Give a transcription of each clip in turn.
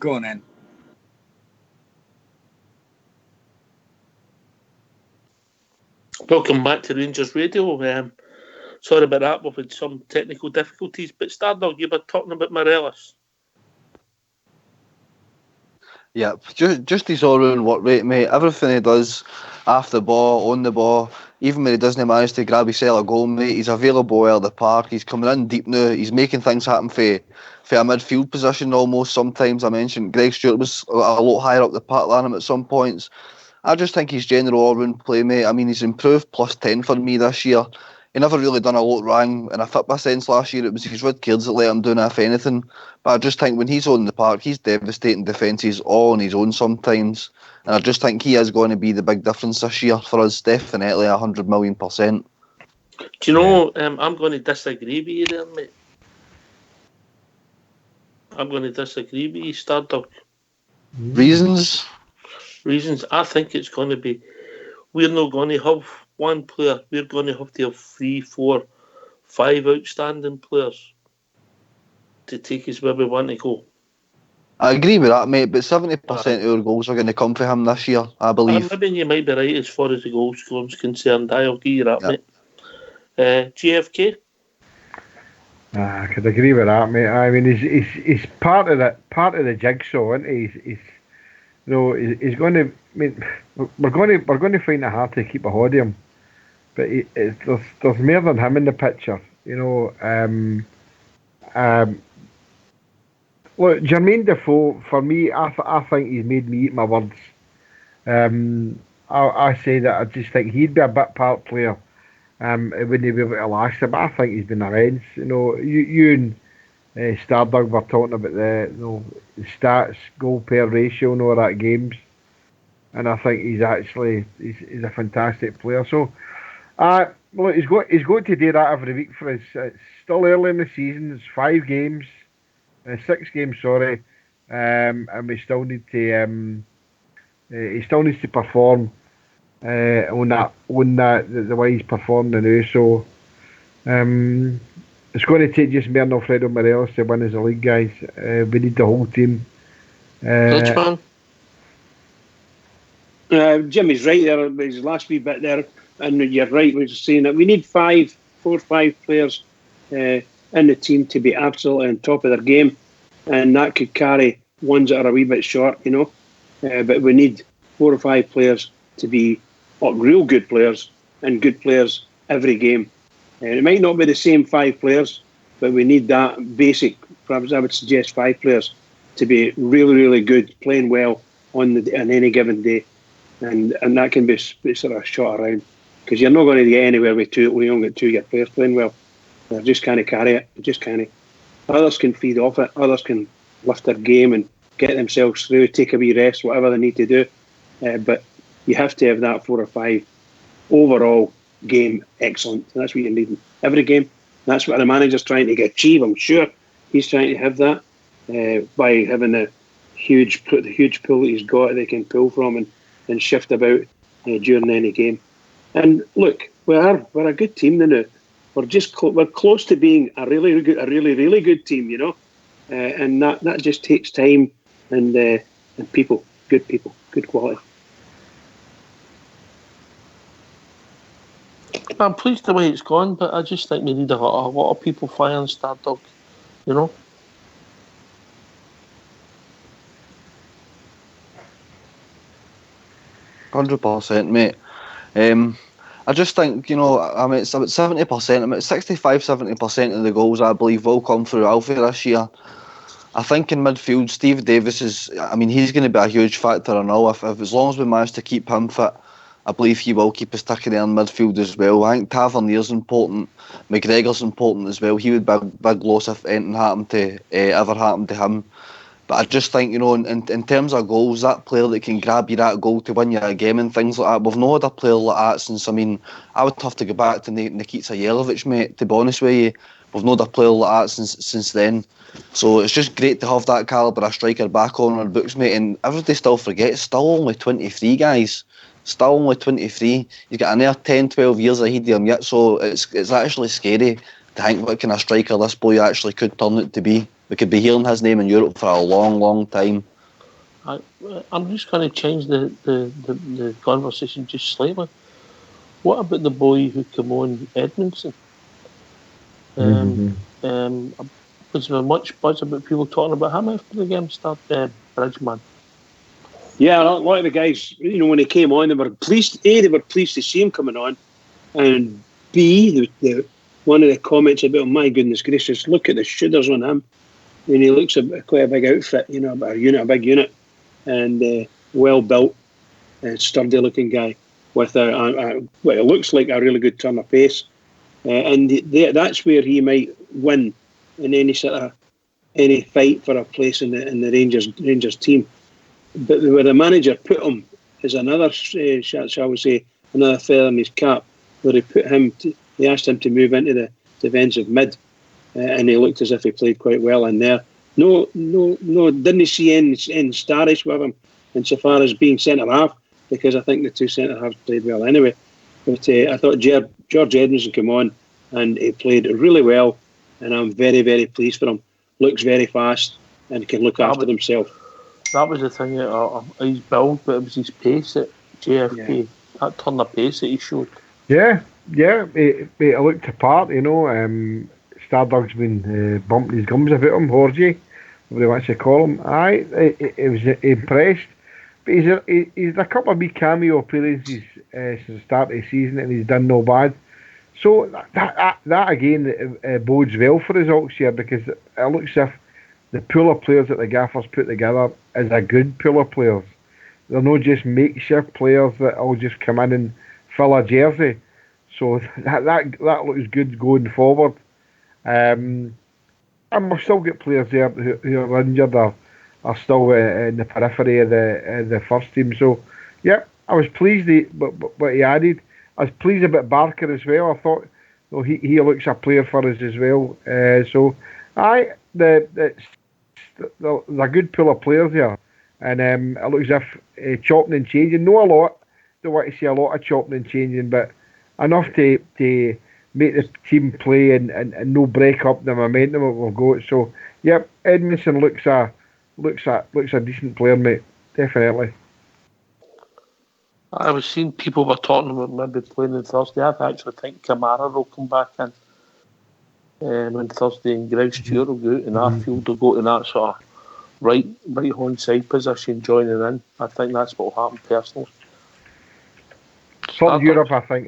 Go on then. Welcome back to Rangers Radio. Sorry about that, we've had some technical difficulties, but Stardog, you were talking about Morelos. Yeah, just his all-round work rate, mate. Everything he does, off the ball, on the ball, even when he doesn't manage to grab himself a goal, mate, he's available out of the park. He's coming in deep now. He's making things happen for a midfield position almost sometimes. I mentioned Greg Stewart was a lot higher up the park than him at some points. I just think he's general all-round play, mate. I mean, he's improved plus 10 for me this year. He never really done a lot wrong in a football sense last year. It was his red cards that let him do if anything. But I just think when he's on the park, he's devastating defences all on his own sometimes. And I just think he is going to be the big difference this year for us, definitely 100,000,000%. Do you know, I'm going to disagree with you there, mate. I'm going to disagree with you, Stardog. Reasons? I think it's going to be, we're not going to have one player, we're going to have 3, 4, 5 outstanding players to take us where we want to go. I agree with that, mate, but 70% of our goals are going to come from him this year, I believe. Maybe you might be right as far as the goal scoring is concerned. I'll give you that, mate. GFK? I could agree with that, mate. I mean, he's part of the jigsaw, isn't he? He's going to. I mean, we're going to find it hard to keep a hold of him, but there's more than him in the picture, you know. Look, Jermaine Defoe, for me, I think he's made me eat my words. I say that I just think he'd be a bit part player. It wouldn't be able to last him, but I think he's been immense. You know, you and Stardog were talking about the stats, goal per ratio and all that games, and I think he's a fantastic player. So, look, he's got to do that every week for us. It's still early in the season. It's 5 games. 6 games, sorry, and we still need to. He still needs to perform on the way he's performed now. So, it's going to take just me and Alfredo Morelos to win as a league, guys. We need the whole team. Dutchman? Jimmy's right there. His last wee bit there, and you're right. We're saying that we need 4 or 5 players in the team to be absolutely on top of their game, and that could carry ones that are a wee bit short, you know. But we need 4 or 5 players to be real good players and good players every game. And it might not be the same 5 players, but we need that basic. Perhaps I would suggest 5 players to be really, really good, playing well on any given day, and that can be sort of shot around, because you're not going to get anywhere with 2. We only got 2 good players playing well. They just can't carry it. They just can't. Others can feed off it. Others can lift their game and get themselves through, take a wee rest, whatever they need to do. But you have to have that 4 or 5 overall game excellent. That's what you need in every game. That's what the manager's trying to achieve. I'm sure he's trying to have that by having the huge pool that he's got that he can pull from and shift about during any game. And look, we're a good team now. We're close to being a really good team, you know, and that just takes time and people, good quality. I'm pleased the way it's gone, but I just think we need a lot of people firing Stardog, you know. %, mate. I just think, you know, I mean, it's about 70%, about 65-70% of the goals, I believe, will come through Alfie this year. I think in midfield, Steve Davis he's going to be a huge factor and all. If as long as we manage to keep him fit, I believe he will keep us ticking there in midfield as well. I think Tavernier's important, McGregor's important as well. He would be a big loss if anything ever happened to him. But I just think, you know, in terms of goals, that player that can grab you that goal to win you a game and things like that, we've not had a player like that since, I mean, I would have to go back to Nikita Jelavic, mate, to be honest with you. We've not had a player like that since then. So it's just great to have that calibre of striker back on our books, mate. And everybody still forgets, still only 23, guys. Still only 23. He's got another 10, 12 years ahead of him yet, so it's actually scary to think what kind of striker this boy actually could turn out to be. We could be hearing his name in Europe for a long, long time. I'm just going to change the conversation just slightly. What about the boy who came on, Edmondson? Was there much buzz about people talking about him after the game started? Bridgman. Yeah, a lot of the guys, when he came on, they were pleased. They were pleased to see him coming on, and B, one of the comments about, my goodness gracious, look at the shooters on him, and he looks quite a big outfit, a big unit, and well built, and sturdy looking guy with what it looks like a really good turn of pace, and that's where he might win in any fight for a place in the Rangers team. But where the manager put him is another, shall we say, another feather in his cap. Where he asked him to move into the defensive mid, and he looked as if he played quite well in there. No, didn't see any starish with him insofar as being centre half, because I think the two centre halves played well anyway. But I thought George Edmondson came on and he played really well, and I'm very, very pleased for him. Looks very fast and can look after himself. That was the thing. His build, but it was his pace at JFK. Yeah. That turn of pace that he showed. Yeah. It looked apart. Stardug's been bumping his gums about him, Horgy, whatever he wants to call him. It was impressed. But he's a couple of wee cameo appearances since the start of the season, and he's done no bad. So that again bodes well for us all year, because it looks as if the pool of players that the Gaffers put together is a good pool of players. They're not just makeshift players that will just come in and fill a jersey. So that looks good going forward. And we've still got players there who are injured or are still in the periphery of the first team. So, yeah, I was pleased what he added. I was pleased about Barker as well. I thought he looks a player for us as well. There's a good pool of players here, and it looks as if chopping and changing. Not a lot. Don't want to see a lot of chopping and changing, but enough to make the team play and no break up the momentum that we've got. So, yep, Edmondson looks a decent player, mate. Definitely. I was seeing people were talking about maybe playing on Thursday. I actually think Kamara will come back in on Thursday, and Greg Stewart will go out in our field to go to that sort of right hand side position, joining in. I think that's what will happen personally. For Europe, I think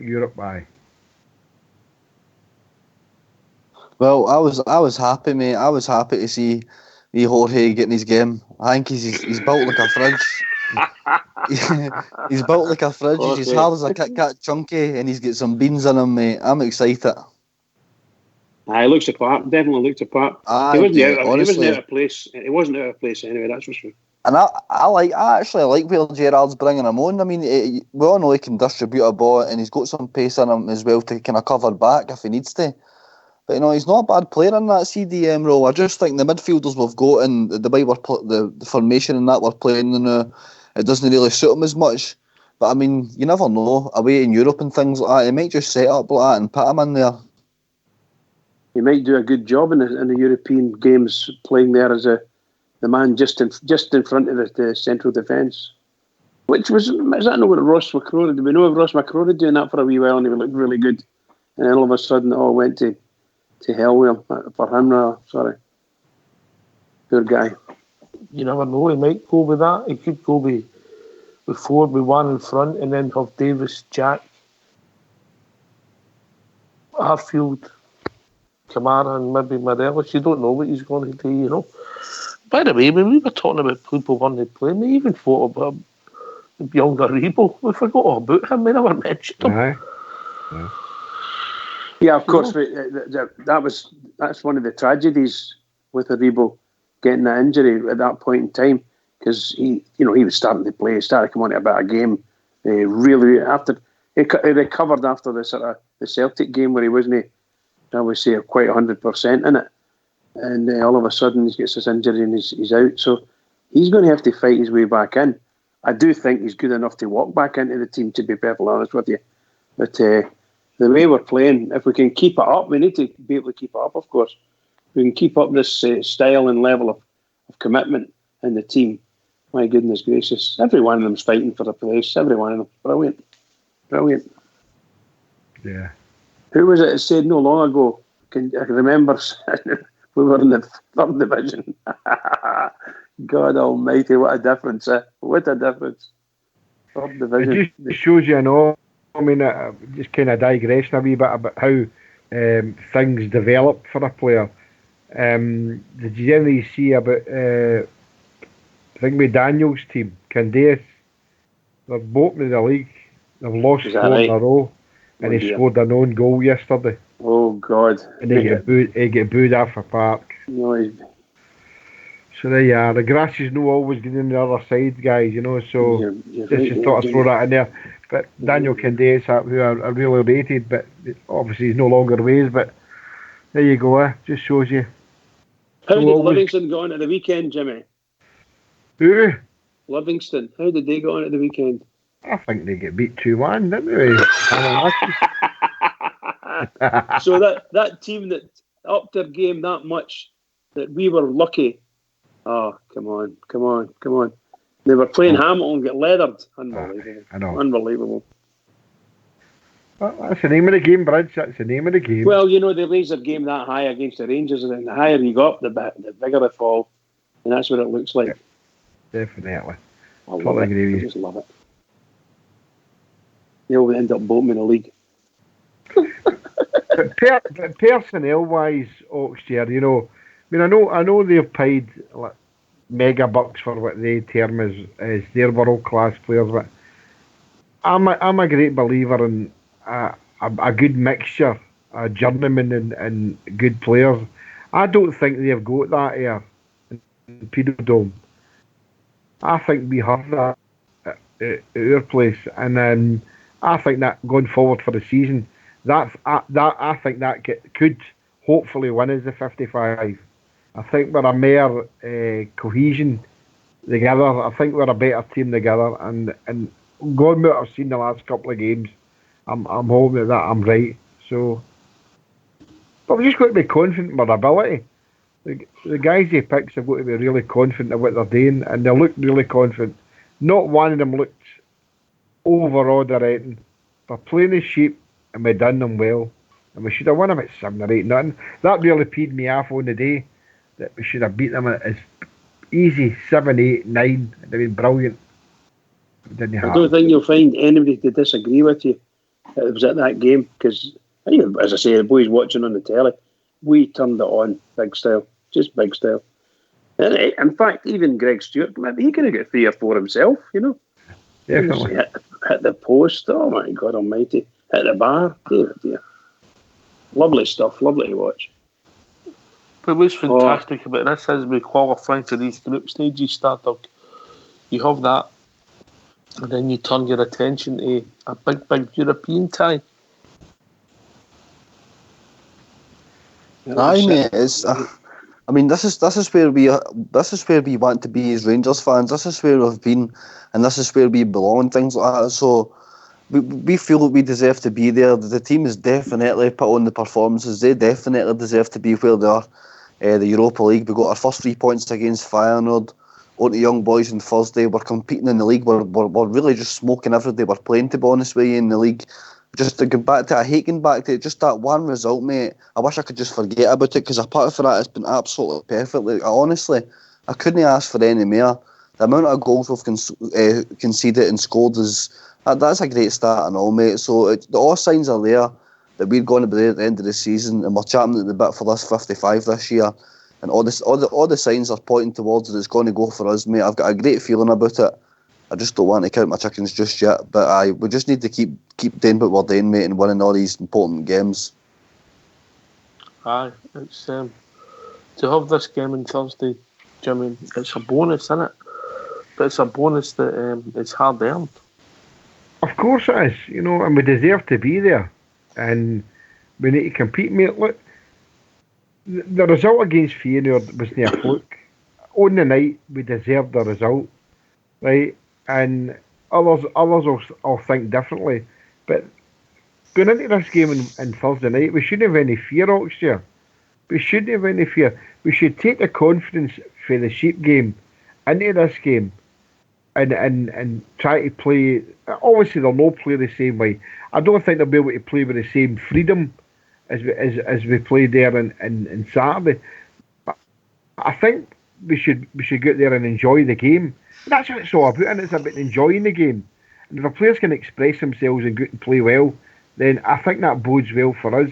Europe, aye. Well, I was happy, mate. I was happy to see Jorge getting his game. I think he's built like a fridge. He's built like a fridge. He's as hard as a Kit Kat chunky, and he's got some beans in him, mate. I'm excited. He looks the part. Definitely looks the part. He wasn't out of place. He wasn't out of place anyway. That's for sure. And I actually like where Gerrard's bringing him on. I mean, we all know he can distribute a ball, and he's got some pace in him as well to kind of cover back if he needs to. But he's not a bad player in that CDM role. I just think the midfielders we've got and the way the formation and that we're playing now, it doesn't really suit him as much. But I mean, you never know. Away in Europe and things like that, he might just set up like that and put him in there. He might do a good job in the European games, playing there as the man just in front of the central defence. Is that not what Ross McCrory did? We know of Ross McCrory doing that for a wee while, and he looked really good. And then all of a sudden, it all went to hell with him, for him. Sorry, poor guy. You never know. He might go with that. He could go with 4 with 1 in front, and then have Davis, Jack, Arfield, Kamara, and maybe Morelos. You don't know what he's going to do. By the way, when we were talking about people wanting to play, we even thought about younger Rebo. We forgot all about him. We never mentioned him. Yeah. Yeah, of course. That's one of the tragedies with Rebo getting that injury at that point in time, because he was starting to play, started coming on to a better game. Really, after he recovered after the Celtic game where he wasn't, I would say, quite 100% in it, and all of a sudden he gets this injury and he's out. So he's going to have to fight his way back in. I do think he's good enough to walk back into the team, to be perfectly honest with you, but. The way we're playing, if we can keep it up, we need to be able to keep it up, of course. We can keep up this style and level of commitment in the team. My goodness gracious. Every one of them's fighting for a place. Every one of them. Brilliant. Brilliant. Yeah. Who was it that said no long ago? I can remember we were in the third division. God almighty, what a difference. What a difference. Third division. It just shows you, I mean, just kind of digressing a wee bit about how things develop for a player. Did you generally see about I think with Daniel's team, Candace, they're bottom of the league. They've lost Is 4 that right? in a row, and he dear. scored an own goal yesterday. Oh God. And he get booed off the park. No, So there you are. The grass is no always green on the other side, guys, so you're just right, to sort of throw that in there. But Daniel Candace, who are really rated, but obviously he's no longer ways, but there you go, just shows you. How did Livingston go on at the weekend, Jimmy? Who? Livingston. How did they go on at the weekend? I think they get beat 2-1, didn't they? So that team that upped their game that much, that we were lucky. Oh, come on. They were playing Hamilton, get leathered. Unbelievable. I know. Unbelievable. Well, that's the name of the game, Bridge. That's the name of the game. Well, they raise their game that high against the Rangers, and the higher you go up, the bigger the fall. And that's what it looks like. Yeah, definitely. I love it. I just love it. They'll end up bottom in the league. But personnel-wise, Oxshire, I mean, I know they've paid like mega bucks for what they term as their world-class players, but I'm a great believer in a good mixture, a journeyman and good players. I don't think they've got that here in Pedodome. I think we have that at our place, and I think that going forward for the season, I think that could hopefully win us the 55. I think we're a more cohesion together. I think we're a better team together, and going what I've seen the last couple of games, I'm hoping that I'm right. So, but we've just got to be confident in our ability. The guys he picks have got to be really confident of what they're doing, and they look really confident. Not one of them looked overawed or anything. They're playing as sheep, and we done them well. And we should have won them at 7 or 8 nothing. That really peed me off on the day, that we should have beat them as easy 7, 8, 9. They've been brilliant. I don't think you'll find anybody to disagree with you. It was at that game, because, as I say, the boys watching on the telly, we turned it on big style, just big style. And in fact, even Greg Stewart, maybe he could have got 3 or 4 himself, Definitely. Hit the post, oh my God almighty. Hit the bar, dear. Lovely stuff, lovely to watch. But what's fantastic about this is we qualifying for these group stages, Startup. You have that, and then you turn your attention to a big European tie. Aye, mate. It's. I mean, this is where we want to be as Rangers fans. This is where we've been, and this is where we belong, and things like that. So we feel that we deserve to be there. The team has definitely put on the performances. They definitely deserve to be where they are. The Europa League, we got our first 3 points against Feyenoord. On the young boys on Thursday, we're competing in the league. We're really just smoking every day we're playing, to be honest with you, in the league. Just to go back to, I hate going back to it, just that one result, mate. I wish I could just forget about it, because apart from that, it's been absolutely perfect. Like, honestly, I couldn't ask for any more. The amount of goals we've conceded and scored that's a great start and all, mate. So all signs are there that we're going to be there at the end of the season, and we're champing at the bit for this 55 this year. And all the signs are pointing towards it. It's going to go for us, mate. I've got a great feeling about it. I just don't want to count my chickens just yet. But we just need to keep doing what we're doing, mate, and winning all these important games. Aye, it's to have this game on Thursday, Jimmy. It's a bonus, isn't it? But it's a bonus that it's hard earned. Of course it is, and we deserve to be there, and we need to compete, mate. Look, the result against Feyenoord was not a fluke. On the night, we deserved the result, right? And others will think differently. But going into this game on Thursday night, we shouldn't have any fear, Oxford. We shouldn't have any fear. We should take the confidence for the sheep game into this game and try to play. Obviously, they'll not play the same way. I don't think they'll be able to play with the same freedom as we played there in Saturday. But I think we should get there and enjoy the game. That's what it's all about, and it's about enjoying the game. And if the players can express themselves and go and play well, then I think that bodes well for us.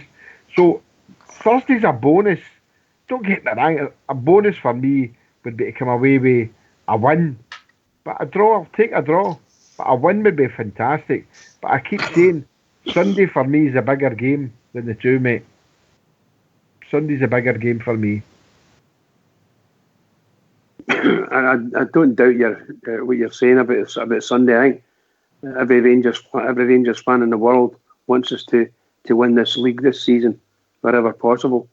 So Thursday's a bonus. Don't get me wrong. A bonus for me would be to come away with a win. But a draw, I'll take a draw. But a win would be fantastic. But I keep saying, Sunday for me is a bigger game than the two, mate. Sunday's a bigger game for me. I don't doubt what you're saying about Sunday. I think every Rangers fan in the world wants us to win this league this season, wherever possible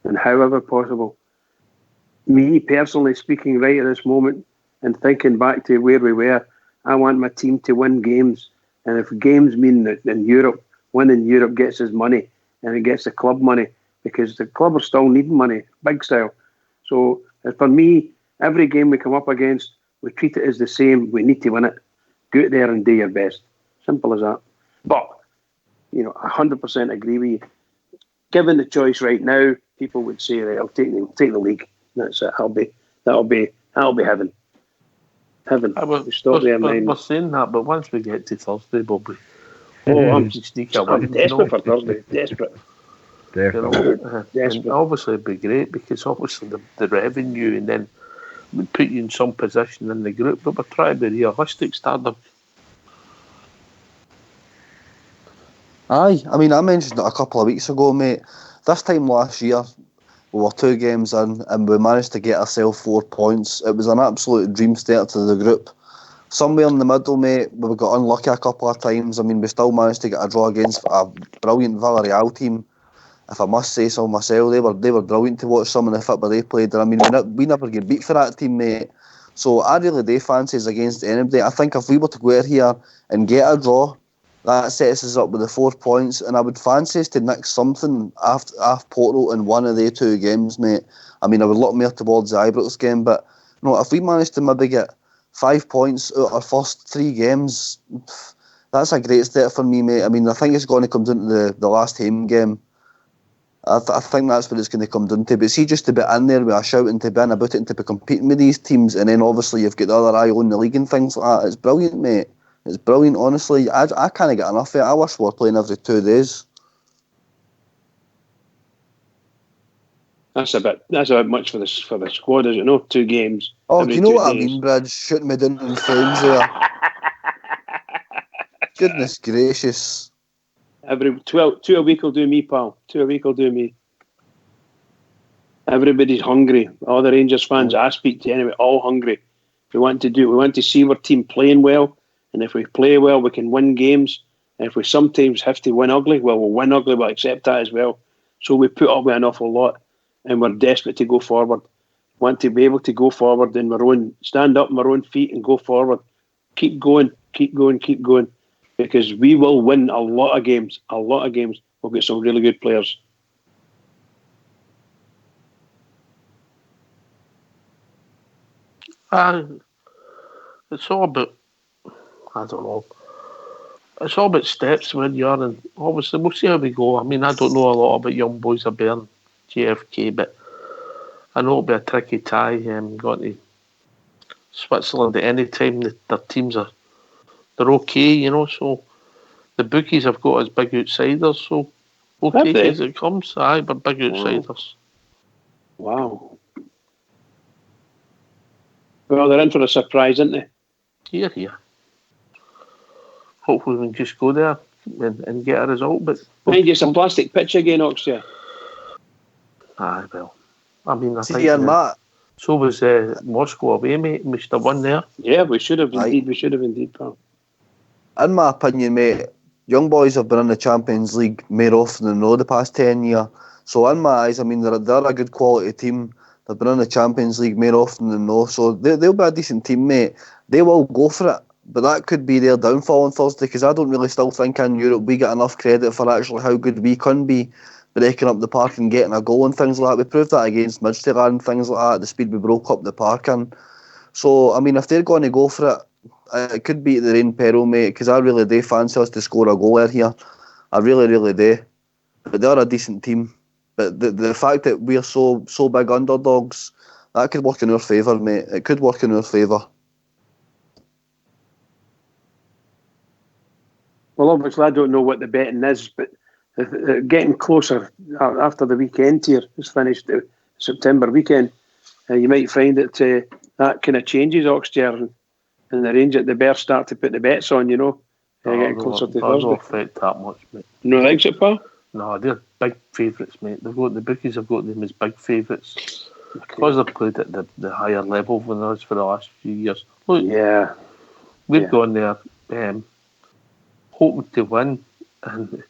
and however possible. Me personally speaking, right at this moment, and thinking back to where we were, I want my team to win games. And if games mean that in Europe, winning Europe gets us money and it gets the club money, because the club are still needing money, big style. So for me, every game we come up against, we treat it as the same. We need to win it. Go out there and do your best. Simple as that. But, 100% agree with you. Given the choice right now, people would say, right, I'll take the league. That's it. That'll be heaven. Heaven. We're saying that, but once we get to Thursday, Bobby, I'm sneak a I'm win. desperate for Thursday. Desperate. Definitely. And obviously it'd be great, because obviously the revenue, and then would put you in some position in the group, but we're trying to be realistic, Stardom. Aye, I mean, I mentioned it a couple of weeks ago, mate. This time last year, we were 2 games in and we managed to get ourselves 4 points. It was an absolute dream start to the group. Somewhere in the middle, mate, we got unlucky a couple of times. I mean, we still managed to get a draw against a brilliant Villarreal team. If I must say so myself, they were brilliant to watch some of the football they played. And I mean, we never get beat for that team, mate. So I really do fancy us against anybody. I think if we were to go out here and get a draw, that sets us up with the 4 points, and I would fancy us to nick something after Porto in one of the 2 games, mate. I mean, I would look more towards the Ibrox game, but if we manage to maybe get 5 points out of our first 3 games, that's a great start for me, mate. I mean, I think it's going to come down to the last home game. I think that's what it's going to come down to. But see, just to be in there with a shout and to be in about it and to be competing with these teams, and then obviously you've got the other eye on the league and things like that, it's brilliant, mate. It's brilliant, honestly. I can't get enough of it. I wish we were playing every 2 days. That's a bit much for the squad, is it? No, 2 games. Oh, do you know what I mean, Brad? Shooting me down in flames there. Goodness gracious. Every 2 a week will do me, pal. 2 a week will do me. Everybody's hungry. All the Rangers fans I speak to anyway, all hungry. We want to see our team playing well, and if we play well, we can win games. And if we sometimes have to win ugly, well, we'll win ugly, we'll accept that as well. So we put up with an awful lot, and we're desperate to go forward. Want to be able to go forward stand up on our own feet and go forward. Keep going, because we will win a lot of games. We'll get some really good players. It's all about, I don't know, it's all about steps when you're in. Obviously, we'll see how we go. I mean, I don't know a lot about Young Boys of Bern, JFK, but I know it'll be a tricky tie going to Switzerland at any time. Their teams they're okay, so the bookies have got us big outsiders, so we'll take it as it comes. Aye, but big outsiders. Wow. Well, they're in for a surprise, aren't they? Here. Hopefully we can just go there and get a result. But Mind you, it's a plastic pitch again, Oxia. Aye, well, I mean, I See, think Matt. so was Moscow away, mate. We should have won there. Yeah, we should have indeed, pal. In my opinion, mate, Young Boys have been in the Champions League more often than not the past 10 years. So in my eyes, I mean, they're a good quality team. They've been in the Champions League more often than not. So they'll be a decent team, mate. They will go for it. But that could be their downfall on Thursday, because I don't really still think in Europe we get enough credit for actually how good we can be breaking up the park and getting a goal and things like that. We proved that against Midtjylland and things like that, the speed we broke up the park in. So, I mean, if they're going to go for it, it could be at their own peril, mate, because I really do fancy us to score a goal out here. I really, really do. But they're a decent team. But the fact that we're so big underdogs, that could work in our favour, mate. It could work in our favour. Well, obviously, I don't know what the betting is, but getting closer after the weekend here is finished, the September weekend, you might find that that kind of changes Oxford and the range at the Bears start to put the bets on, getting closer to doesn't Thursday. affect that much, mate. No thanks, it, pal? No, they're big favourites, mate. The bookies have got them as big favourites because they've played at the higher level than us for the last few years. Look, Yeah. we've gone there hoping to win and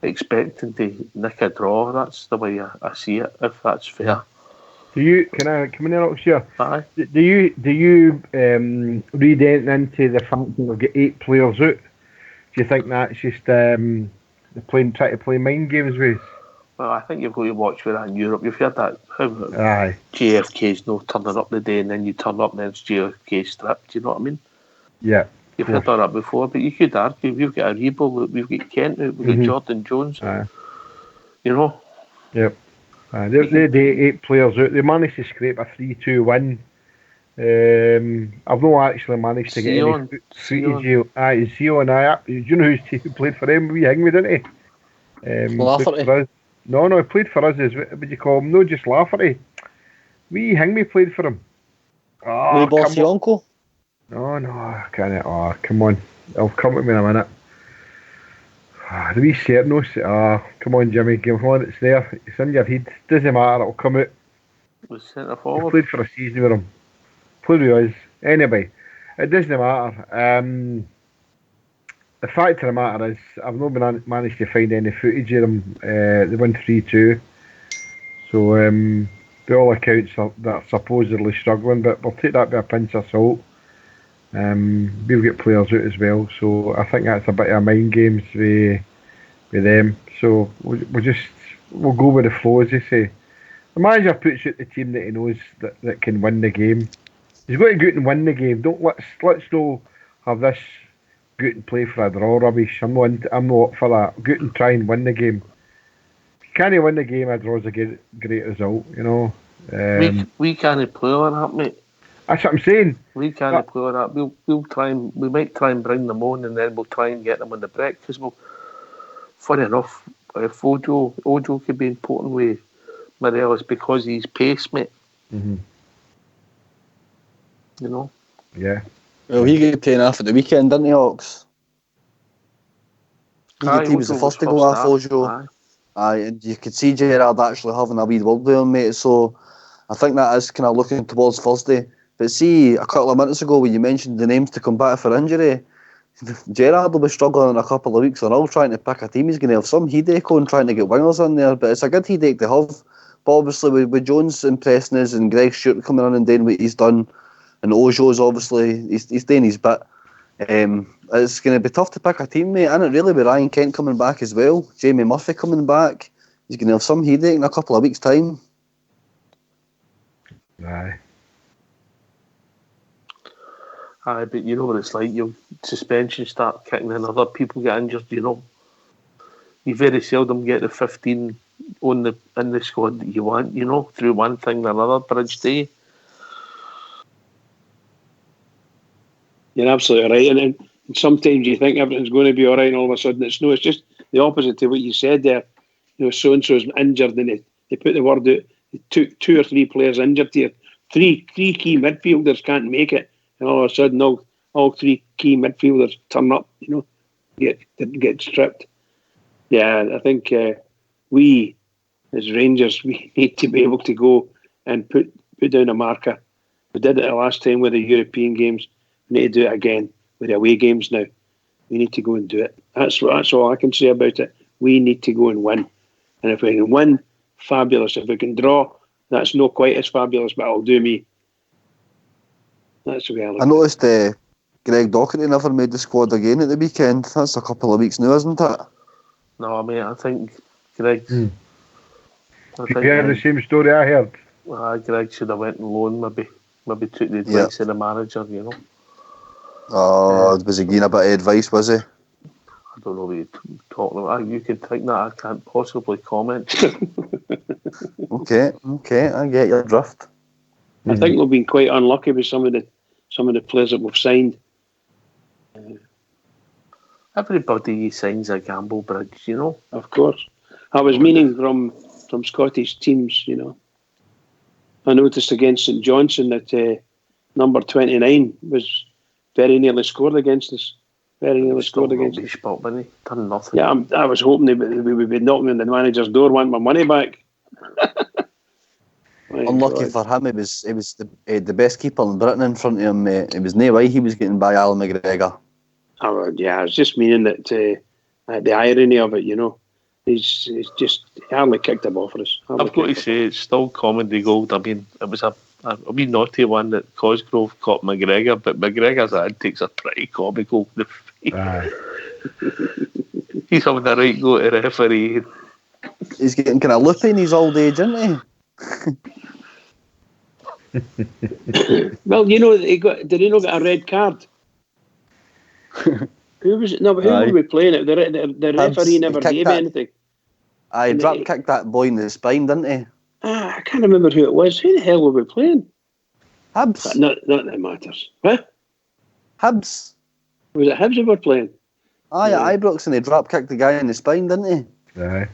expecting to nick a draw. That's the way I see it, if that's fair. Can I come in there, Oxford? Aye. Do you read anything into the fact that we've got 8 players out? Do you think that's just trying to play mind games with us? Well, I think you've got to watch with that in Europe. You've heard that how Aye. JFK's no turning up the day and then you turn up and then it's JFK stripped. Do you know what I mean? Yeah. You've heard that before, but you could argue we've got a Rebo, we've got Kent, we've got Jordan Jones. Aye. You know? Yep. They 8 players out. They managed to scrape a 3-2 win. I've not actually managed to get any footage. Aye, Sion. Do you know who played for them? We hang with, didn't he? Lafferty. For us. No, he played for us. What would you call him? No, just Lafferty. We hang played for him. Lee Borsionko? No, I can't. Oh, come on. I'll come with me in a minute. The wee Cernos. Come on, Jimmy. Come on, it's there. It's in your head. Doesn't matter. It'll come out. Was centre He forward. played for a season with him. Played with us. Anyway, it doesn't matter. The fact of the matter is, I've not managed to find any footage of them. They won 3-2. So, by all accounts, they're supposedly struggling, but we'll take that with a pinch of salt. We've got players out as well, so I think that's a bit of mind games with them. So we'll go with the flow, as they say. The manager puts out the team that he knows that can win the game. He's got to go out and win the game. Let's not have this go out and play for a draw rubbish. I'm not up for that. Go out and try and win the game. If you can't win the game, a draw's a great result. We can't play like that, mate. That's what I'm saying. We can't play like that. We might try and bring them on, and then we'll try and get them on the break. Because funny enough, if Ojo could be important with Morelos because he's pace, mate. Mm-hmm. You know. Yeah. Well, he got taken off at the weekend, didn't he, Ox? He was the first to go off Ojo. Aye, and you could see Gerrard actually having a wee word with him, mate. So I think that is kind of looking towards Thursday. But see, a couple of minutes ago when you mentioned the names to come back for injury, Gerrard will be struggling in a couple of weeks. They're all trying to pick a team. He's going to have some headache on trying to get wingers in there, but it's a good headache to have. But obviously with Jones impressing us and Greg Stewart coming in and doing what he's done, and Ojo's obviously he's doing his bit. It's going to be tough to pick a team, mate, isn't it? Really, with Ryan Kent coming back as well, Jamie Murphy coming back, he's going to have some headache in a couple of weeks' time. Aye, but you know what it's like. Your suspensions start kicking in, other people get injured. You know, you very seldom get the 15 in the squad that you want. You know, through one thing or another, bridge day. You're absolutely right, and sometimes you think everything's going to be all right, and all of a sudden it's no. It's just the opposite to what you said there. So and so's injured, and they put the word out. Two or three players injured here. Three key midfielders can't make it, and all of a sudden all 3 key midfielders turn up. Get stripped. Yeah, I think we as Rangers we need to be able to go and put down a marker. We did it the last time with the European games. We need to do it again with the away games now. We need to go and do it. That's all I can say about it. We need to go and win. And if we can win, fabulous. If we can draw, that's not quite as fabulous, but it'll do me. That's the way I look. I noticed Greg Docherty never made the squad again at the weekend. That's a couple of weeks now, isn't it? No, mate, I think Greg... You heard the same story I heard? Greg should have went on loan, maybe took the advice of the manager, you know. Oh, was he giving a bit of advice, was he? I don't know what you're talking about. You can think that. I can't possibly comment. Okay, I get your drift. I think we've been quite unlucky with some of the players that we've signed. Everybody signs a gamble bridge, you know. Of course, I was meaning from Scottish teams. You know, I noticed against St Johnstone that number 29 was very nearly scored against us. Very nearly scored against us. But when he done nothing. Yeah, I was hoping we would be knocking on the manager's door, want my money back. Unlucky for him, he was the best keeper in Britain in front of him, mate. It was no way he was getting by Alan McGregor. Oh, yeah, I was just meaning that the irony of it, you know. He's just hardly kicked a ball for us. I've got to say, it's still comedy gold. I mean, it was a wee naughty one that Cosgrove caught McGregor, but McGregor's antics are pretty comical. He's having the right go to referee. He's getting kind of loopy in his old age, isn't he? Well, you know, did he not get a red card? Who was it? No, but who were we playing it? The referee never gave anything. He drop kicked that boy in the spine, didn't he? I can't remember who it was. Who the hell were we playing? Hibs. Not that it matters. Huh? Hibs. Was it Hibs we were playing? At Ibrox, and he drop kicked the guy in the spine, didn't he? Aye.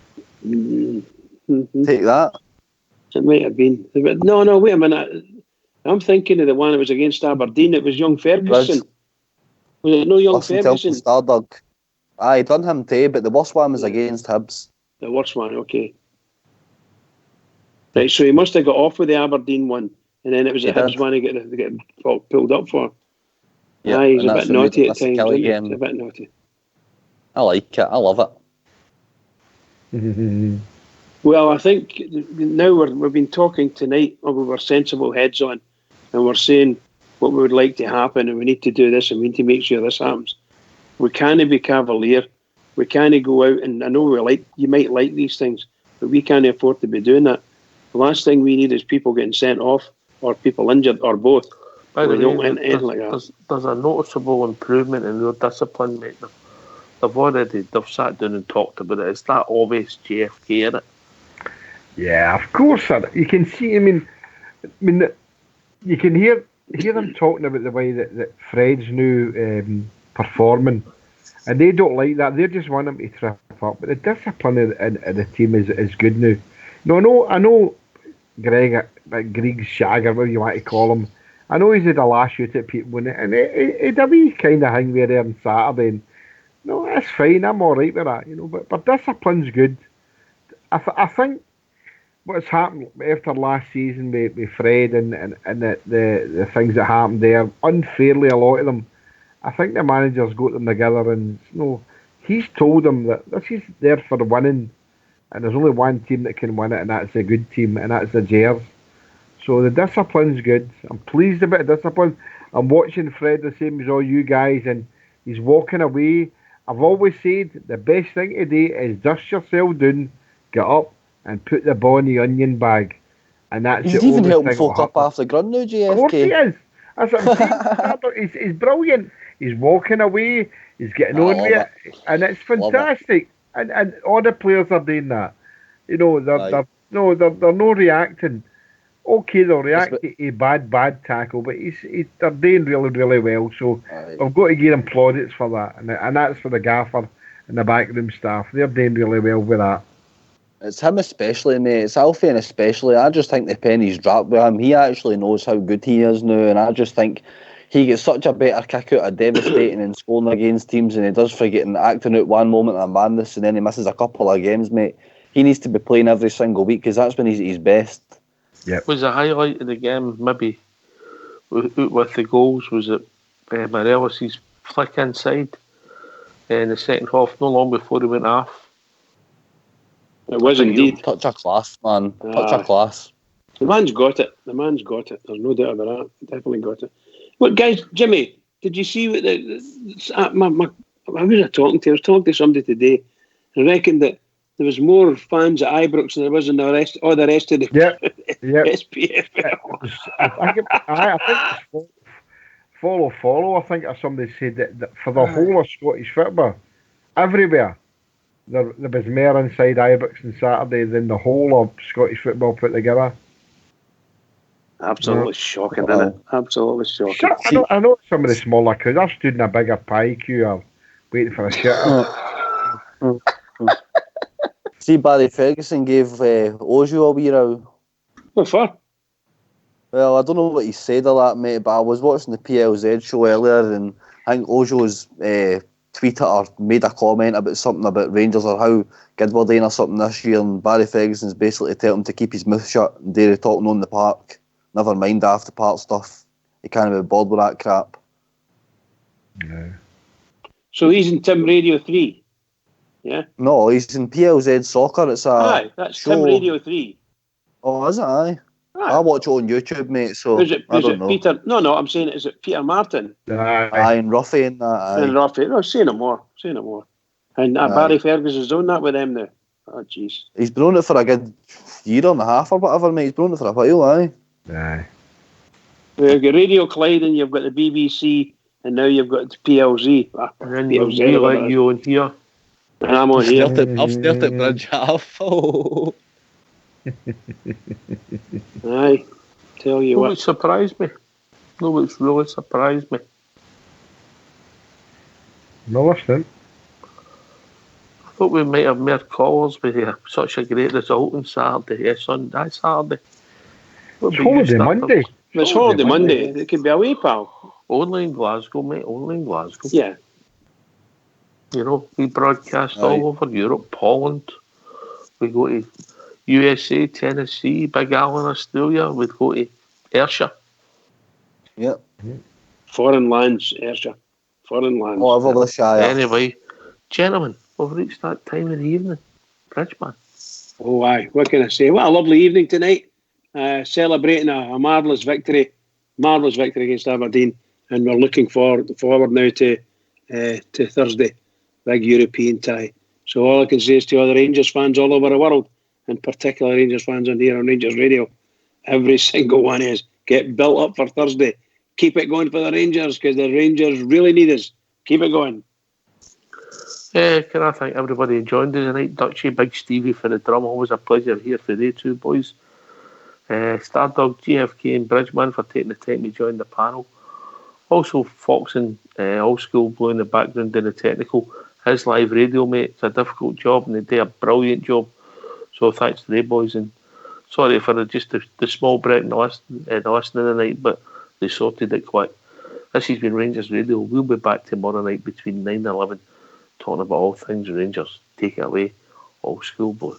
Mm-hmm. Take that. It might have been. No, wait a minute. I'm thinking of the one that was against Aberdeen. It was young Ferguson. Was it no young Ferguson? Stardog. Aye, done him too, but the worst one was against Hibs. The worst one, okay. Right, so he must have got off with the Aberdeen one, and then it was the Hibs one he get pulled up for. Yeah, aye, he's a bit naughty at times, isn't he? He's a bit naughty. I like it. I love it. Well, I think now we've been talking tonight, or we were sensible heads on, and we're saying what we would like to happen, and we need to do this, and we need to make sure this happens. We can't be cavalier. We can't go out, and I know you might like these things, but we can't afford to be doing that. The last thing we need is people getting sent off, or people injured, or both. By the way, there's a noticeable improvement in their discipline, mate. They've sat down and talked about it. It's that obvious JFK in it. Yeah, of course. You can see. I mean, you can hear them talking about the way that Fred's new performing, and they don't like that. They just want him to trip up. But the discipline of the team is good now. No, I know Greg Shagger, whatever you want to call him. I know he's had a lash out at people, and he had a wee kind of hang there on Saturday. And, no, that's fine. I'm all right with that, you know. But discipline's good. I think what's happened after last season with Fred and the things that happened there, unfairly a lot of them, I think the manager's got them together, and he's told them that this is there for winning, and there's only one team that can win it, and that's a good team, and that's the Gers. So the discipline's good. I'm pleased about the discipline. I'm watching Fred the same as all you guys, and he's walking away. I've always said the best thing to do is dust yourself down, get up, and put the ball in the onion bag. And that's He's even helping folk up off the ground now, JFK. Of course he is. That's what I'm saying. He's brilliant. He's walking away. He's getting on with it. And it's fantastic. And all the players are doing that. You know, they're not reacting. Okay, they'll react to a bad tackle, but they're doing really, really well. So I've got to give them plaudits for that. And that's for the gaffer and the backroom staff. They're doing really well with that. It's him especially, mate. It's Alfie especially. I just think the penny's dropped with him. He actually knows how good he is now, and I just think he gets such a better kick out of devastating and scoring against teams than he does for acting out one moment of madness, and then he misses a couple of games, mate. He needs to be playing every single week because that's when he's at his best. Yep. Was the highlight of the game maybe with the goals? Was it Morelos' flick inside in the second half, no long before he went off? It was indeed. Touch of class, man. Touch of class. The man's got it. There's no doubt about that. Definitely got it. Well, guys, Jimmy, did you see what I was talking to? I was talking to somebody today. I reckon that there was more fans at Ibrox than there was in the rest of the yep. SPFL. I think follow. I think somebody said that for the whole of Scottish football, everywhere, there was more inside Ibrox on Saturday than the whole of Scottish football put together. Absolutely shocking, isn't it? Absolutely shocking. I know some of the smaller crowds. I've stood in a bigger pie queue waiting for a shitter. See, Barry Ferguson gave Ojo a wee row. What for? Well, I don't know what he said of that, mate, but I was watching the PLZ show earlier, and I think Ojo's tweeted or made a comment about something about Rangers or how good we're doing or something this year, and Barry Ferguson's basically telling him to keep his mouth shut and dare talking on the park. Never mind after part stuff. He can't be bored with that crap. No. So he's in Tim Radio 3? Yeah? No, he's in PLZ Soccer. It's a Aye, that's show. Tim Radio 3. Oh, is it? Aye. Aye. I watch it on YouTube, mate, so I don't know. Peter? No, I'm saying, is it Peter Martin? Aye, and Ruffy and that, aye. And Ruffy. No, say no more. And Barry Ferguson's on that with them now. Oh, jeez. He's been on it for a good year and a half or whatever, mate. He's been on it for a while, aye. Aye. You've got Radio Clyde and you've got the BBC and now you've got the PLZ. And then we let you on here. And I'm on here. I've started Bridge half. Aye. Tell you what. It surprised me. No, it's really surprised me. No, listen. I thought we might have more callers with such a great result on Saturday. Saturday. It's holiday Monday. It's holiday Monday. It could be away, pal. Only in Glasgow, mate. Only in Glasgow. Yeah. You know, we broadcast all over Europe, Poland. We go to USA, Tennessee, Big Allen, Australia. We'd go to Ayrshire. Yep. Foreign lands, Ayrshire. Foreign lands. All over the Shire. Anyway, gentlemen, we've reached that time of the evening. Bridgeman. Oh, aye. What can I say? What a lovely evening tonight. Celebrating a marvellous victory. Marvellous victory against Aberdeen. And we're looking forward now to Thursday. Big European tie. So all I can say is to other Rangers fans all over the world, and particularly Rangers fans on here on Rangers Radio, every single one is get built up for Thursday. Keep it going for the Rangers, because the Rangers really need us. Keep it going. Can I thank everybody who joined us tonight? Dutchie, Big Stevie for the drum. Always a pleasure here for the two boys. Stardog, GFK and Bridgeman for taking the time to join the panel. Also Fox and Old School Blue in the background doing the technical. His live radio, mate, it's a difficult job and they do a brilliant job. So thanks to the boys, and sorry for the small break in the listening tonight, but they sorted it quick. This has been Rangers Radio. We'll be back tomorrow night between 9 and 11 talking about all things Rangers. Take it away, Old School Blue.